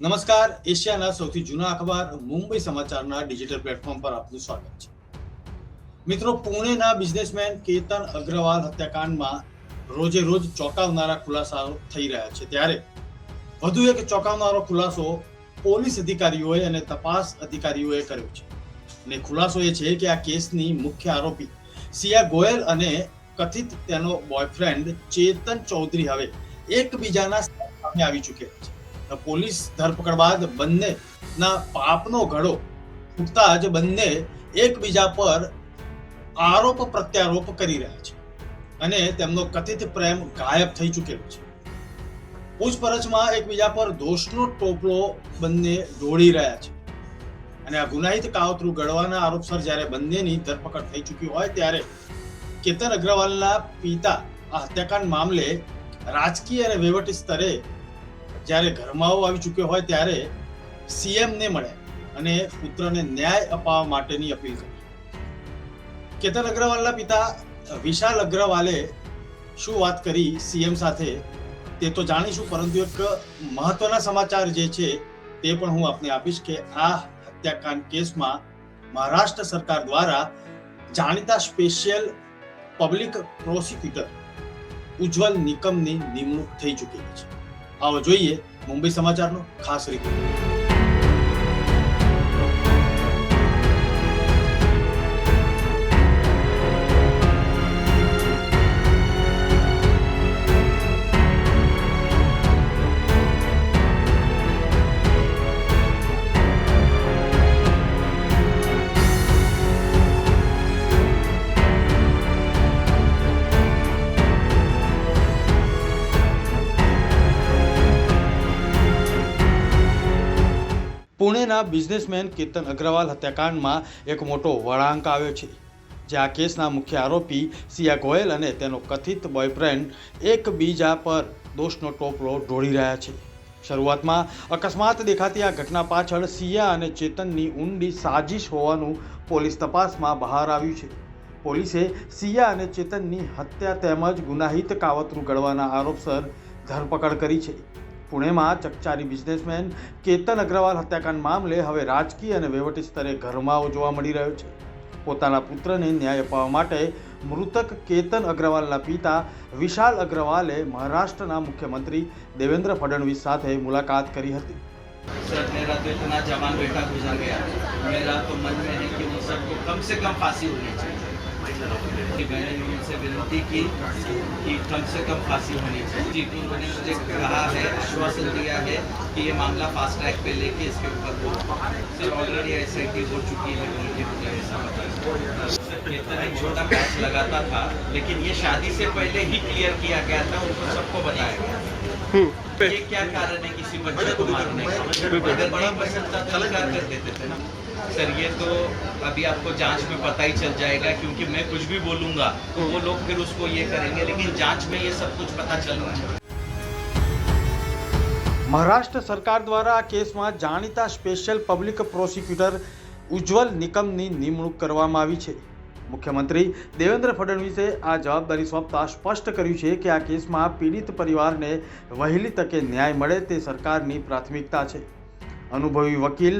નમસ્કાર, એશિયાના સૌથી જૂના અખબાર મુંબઈ સમાચારના ડિજિટલ પ્લેટફોર્મ પર આપનું સ્વાગત છે. મિત્રો, પુણેના બિઝનેસમેન કેતન અગ્રવાલ હત્યાકાંડમાં રોજે રોજ ચોંકાવનારા ખુલાસાઓ થઈ રહ્યા છે. ત્યારે વધુ એક ચોંકાવનારો ખુલાસો પોલીસ અધિકારીઓએ અને તપાસ અધિકારીઓએ કર્યો છે. અને ખુલાસો એ છે કે આ કેસની મુખ્ય આરોપી સિયા ગોયલ અને કથિત તેનો બોયફ્રેન્ડ ચેતન ચૌધરી હવે એકબીજાના સામે આવી ચૂક્યા છે. પોલીસ ધરપકડ બાદ બંનેના પાપનો ઘડો ફૂટતા જ બંને એકબીજા પર આરોપ પ્રત્યારોપ કરી રહ્યા છે અને તેમનો કથિત પ્રેમ ગાયબ થઈ ચૂકેલો છે. પૂછપરછમાં એકબીજા પર દોષનો ટોપલો બંને ઢોળી રહ્યા છે અને આ ગુનાહિત કાવતરું ઘડવાના આરોપસર જ્યારે બંનેની ધરપકડ થઈ ચૂકી હોય ત્યારે કેતન અગ્રવાલના પિતા આ હત્યાકાંડ મામલે રાજકીય અને વહીવટી સ્તરે જ્યારે ગરમાવો આવી ચૂક્યો હોય ત્યારે સીએમને મળ્યા અને પુત્રને ન્યાય અપાવવા માટેની અપીલ કરી. કેતન અગ્રવાલના પિતા વિશાલ અગ્રવાલે શું વાત કરી સીએમ સાથે તે તો જાણીશું, પરંતુ એક મહત્વના સમાચાર જે છે તે પણ હું આપને આપીશ કે આ હત્યાકાંડ કેસમાં મહારાષ્ટ્ર સરકાર દ્વારા જાણીતા સ્પેશિયલ પબ્લિક પ્રોસિક્યુટર ઉજ્જવલ નિકમની નિમણૂક થઈ ચૂકેલી છે. આવો જોઈએ મુંબઈ સમાચારનો ખાસ રિપોર્ટ. પુણેના બિઝનેસમેન કેતન અગ્રવાલ હત્યાકાંડમાં એક મોટો વળાંક આવ્યો છે, જે આ કેસના મુખ્ય આરોપી સિયા ગોયલ અને તેનો કથિત બોયફ્રેન્ડ એકબીજા પર દોષનો ટોપલો ઢોળી રહ્યા છે. શરૂઆતમાં અકસ્માત દેખાતી આ ઘટના પાછળ સિયા અને ચેતનની ઊંડી સાજિશ હોવાનું પોલીસ તપાસમાં બહાર આવ્યું છે. પોલીસે સિયા અને ચેતનની હત્યા તેમજ ગુનાહિત કાવતરું ઘડવાના આરોપસર ધરપકડ કરી છે. પુણેમાં ચકચારી બિઝનેસમેન કેતન અગ્રવાલ હત્યાકાંડ મામલે હવે રાજકીય અને વહીવટી સ્તરે ગરમાવો જોવા મળી રહ્યો છે. પોતાના પુત્રને ન્યાય અપાવવા માટે મૃતક કેતન અગ્રવાલના પિતા વિશાલ અગ્રવાલે મહારાષ્ટ્રના મુખ્યમંત્રી દેવેન્દ્ર ફડણવીસ સાથે મુલાકાત કરી હતી. सर, मेरा तो इतना जवान बेटा गुजर गया. मेरा तो मन में है कि उन सबको कम से कम फांसी होनी चाहिए. मैंने उनसे विनती की कि कम से कम फांसी होनी चाहिए. जी, तो उन्होंने मुझे कहा है, आश्वासन दिया है कि ये मामला फास्ट ट्रैक पे लेके इसके ऊपर हो. सर, ऑलरेडी एसआईटी हो चुकी है, उनकी मुझे ऐसा बताया. इतना एक छोटा पैच लगाता था, लेकिन ये शादी से पहले ही क्लियर किया गया था, उनको सबको बताया गया. ये क्या कारण है किसी बच्चे को मारने का? अगर नहीं पसंद था तो इनकार कर देते थे ना. सर, ये तो अभी आपको जांच में पता ही चल जाएगा, क्योंकि मैं कुछ भी बोलूंगा तो वो लोग फिर उसको ये करेंगे, लेकिन जांच में ये सब कुछ पता चल रहा है. મહારાષ્ટ્ર સરકાર દ્વારા આ કેસમાં જાણીતા સ્પેશિયલ પબ્લિક પ્રોસિક્યુટર ઉજ્જવલ નિકમની નિમણૂક કરવામાં આવી છે. મુખ્યમંત્રી દેવેન્દ્ર ફડણવીસે આ જવાબદારી સોંપતા સ્પષ્ટ કર્યું છે કે આ કેસમાં પીડિત પરિવારને વહેલી તકે ન્યાય મળે તે સરકારની પ્રાથમિકતા છે. અનુભવી વકીલ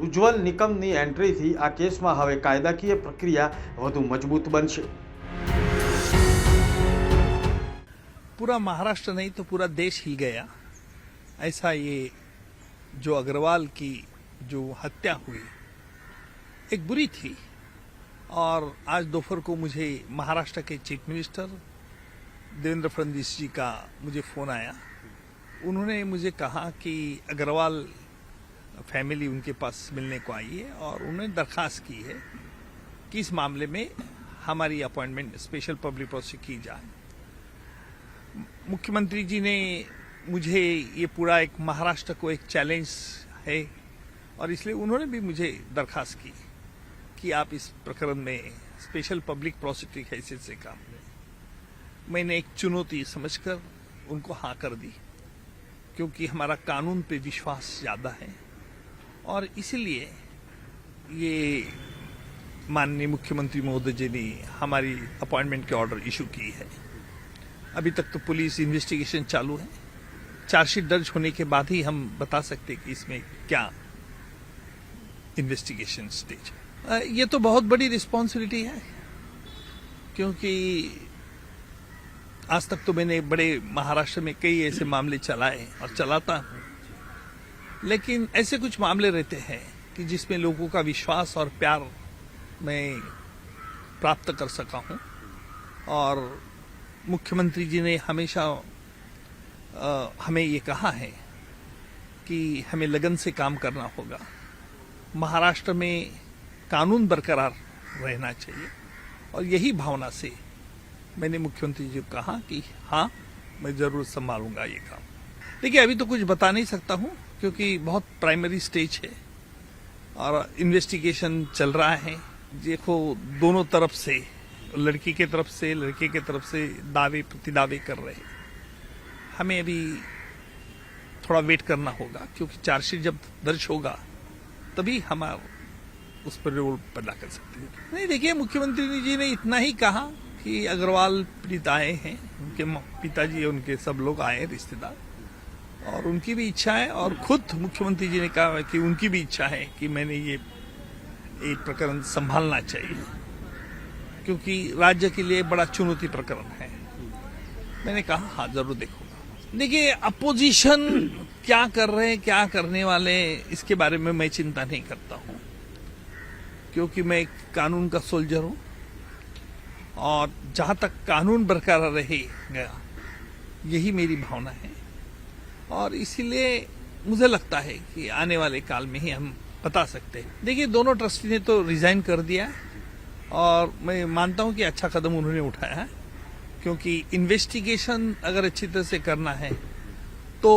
ઉજ્જવલ નિકમની એન્ટ્રીથી આ કેસમાં હવે કાયદાકીય પ્રક્રિયા વધુ મજબૂત બનશે. पूरा महाराष्ट्र नहीं तो पूरा देश हिल गया. ऐसा ये जो अग्रवाल की जो हत्या हुई एक बुरी थी. और आज दोपहर को मुझे महाराष्ट्र के चीफ मिनिस्टर देवेंद्र फडणवीस जी का मुझे फ़ोन आया. उन्होंने मुझे कहा कि अग्रवाल फैमिली उनके पास मिलने को आई है और उन्होंने दरख्वास्त की है कि इस मामले में हमारी अपॉइंटमेंट स्पेशल पब्लिक प्रोसिक्यूटर की जाए. मुख्यमंत्री जी ने मुझे ये पूरा एक महाराष्ट्र को एक चैलेंज है और इसलिए उन्होंने भी मुझे दरख्वास्त की कि आप इस प्रकरण में स्पेशल पब्लिक प्रोसिक्यूटर की हैसियत से काम लें. मैंने एक चुनौती समझकर उनको हाँ कर दी, क्योंकि हमारा कानून पे विश्वास ज़्यादा है और इसलिए ये माननीय मुख्यमंत्री महोदय जी ने हमारी अपॉइंटमेंट के ऑर्डर इशू की है. अभी तक तो पुलिस इन्वेस्टिगेशन चालू है. चार्जशीट दर्ज होने के बाद ही हम बता सकते कि इसमें क्या इन्वेस्टिगेशन स्टेज है। ये तो बहुत बड़ी रिस्पॉन्सिबिलिटी है, क्योंकि आज तक तो मैंने बड़े महाराष्ट्र में कई ऐसे मामले चलाए और चलाता हूं, लेकिन ऐसे कुछ मामले रहते हैं कि जिसमें लोगों का विश्वास और प्यार मैं प्राप्त कर सका हूं। और मुख्यमंत्री जी ने हमेशा हमें ये कहा है कि हमें लगन से काम करना होगा, महाराष्ट्र में कानून बरकरार रहना चाहिए, और यही भावना से मैंने मुख्यमंत्री जी को कहा कि हाँ, मैं जरूर संभालूंगा ये काम। देखिए, अभी तो कुछ बता नहीं सकता हूं, क्योंकि बहुत प्राइमरी स्टेज है और इन्वेस्टिगेशन चल रहा है। देखो, दोनों तरफ से, लड़की के तरफ से, लड़के के तरफ से दावे प्रतिदावे कर रहे हैं। हमें अभी थोड़ा वेट करना होगा, क्योंकि चार्जशीट जब दर्ज होगा तभी हम उस पर रोल पैदा कर सकते हैं। नहीं, देखिए, मुख्यमंत्री जी ने इतना ही कहा कि अग्रवाल पीड़ित आए हैं, उनके पिताजी, उनके सब लोग आए, रिश्तेदार, और उनकी भी इच्छा है, और खुद मुख्यमंत्री जी ने कहा कि उनकी भी इच्छा है कि मैंने ये एक प्रकरण संभालना चाहिए, क्योंकि राज्य के लिए बड़ा चुनौती प्रकरण है। मैंने कहा हाँ, जरूर देखूंगा। देखिए, अपोजिशन क्या कर रहे हैं, क्या करने वाले, इसके बारे में मैं चिंता नहीं करता हूं, क्योंकि मैं एक कानून का सोल्जर हूं, और जहां तक कानून बरकरार रहेगा यही मेरी भावना है। और इसीलिए मुझे लगता है कि आने वाले काल में ही हम बता सकते हैं। देखिए, दोनों ट्रस्टी ने तो रिजाइन कर दिया है, और मैं मानता हूं कि अच्छा कदम उन्होंने उठाया है, क्योंकि इन्वेस्टिगेशन अगर अच्छी तरह से करना है तो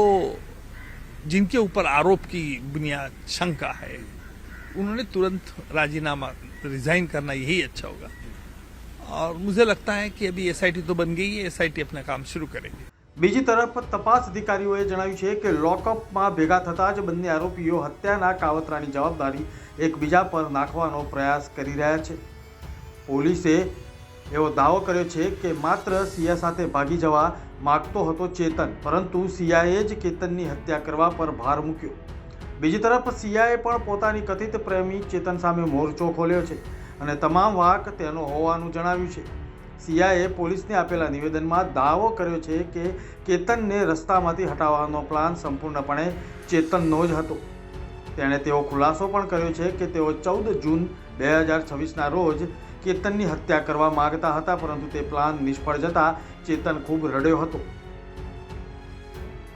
जिनके ऊपर आरोप की बुनियाद शंका है, उन्होंने तुरंत राजीनामा, रिजाइन करना, यही अच्छा होगा। और मुझे लगता है कि अभी एसआईटी तो बन गई है, एसआईटी अपना काम शुरू करेगी। બીજી તરફ તપાસ અધિકારીઓએ જણાવ્યું છે કે લોકઅપમાં ભેગા થતાં જ બંને આરોપીઓ હત્યાના કાવતરાની જવાબદારી એકબીજા પર નાખવાનો પ્રયાસ કરી રહ્યા છે। પોલીસે એવો દાવો કર્યો છે કે માત્ર સિયા સાથે ભાગી જવા માગતો હતો ચેતન, પરંતુ સિયાએ જ કેતનની હત્યા કરવા પર ભાર મૂક્યો। બીજી તરફ સિયાએ પણ પોતાની કથિત પ્રેમી ચેતન સામે મોરચો ખોલ્યો છે અને તમામ વાંક તેનો હોવાનું જણાવ્યું છે। સિયાએ પોલીસને આપેલા નિવેદનમાં દાવો કર્યો છે કે કેતનને રસ્તામાંથી હટાવવાનો પ્લાન સંપૂર્ણપણે ચેતનનો જ હતો। તેણે તેવો ખુલાસો પણ કર્યો છે કે તેઓ 14 જૂન 2026ના રોજ કેતનની હત્યા કરવા માંગતા હતા, પરંતુ તે પ્લાન નિષ્ફળ જતા ચેતન ખૂબ રડ્યો હતો।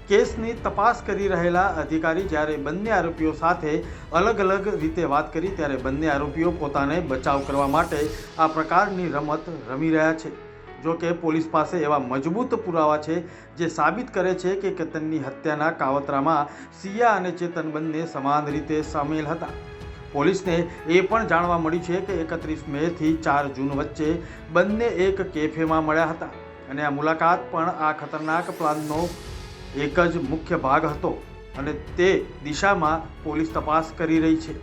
કેસની તપાસ કરી રહેલા અધિકારી જ્યારે બંને આરોપીઓ સાથે અલગ અલગ રીતે વાત કરી, ત્યારે બંને આરોપીઓ પોતાને બચાવ કરવા માટે આ પ્રકારની રમત રમી રહ્યા છે। જો કે પોલીસ પાસે એવા મજબૂત પુરાવા છે જે સાબિત કરે છે કે કેતનની હત્યાના કાવતરામાં સિયા અને ચેતન બંને સમાન રીતે સામેલ હતા। પોલીસને એ પણ જાણવા મળ્યું છે કે 31 મેથી 4 જૂન વચ્ચે બંને એક કેફેમાં મળ્યા હતા, અને આ મુલાકાત પણ આ ખતરનાક પ્લાનનો એક જ મુખ્ય ભાગ હતો, અને તે દિશામાં પોલીસ તપાસ કરી રહી છે।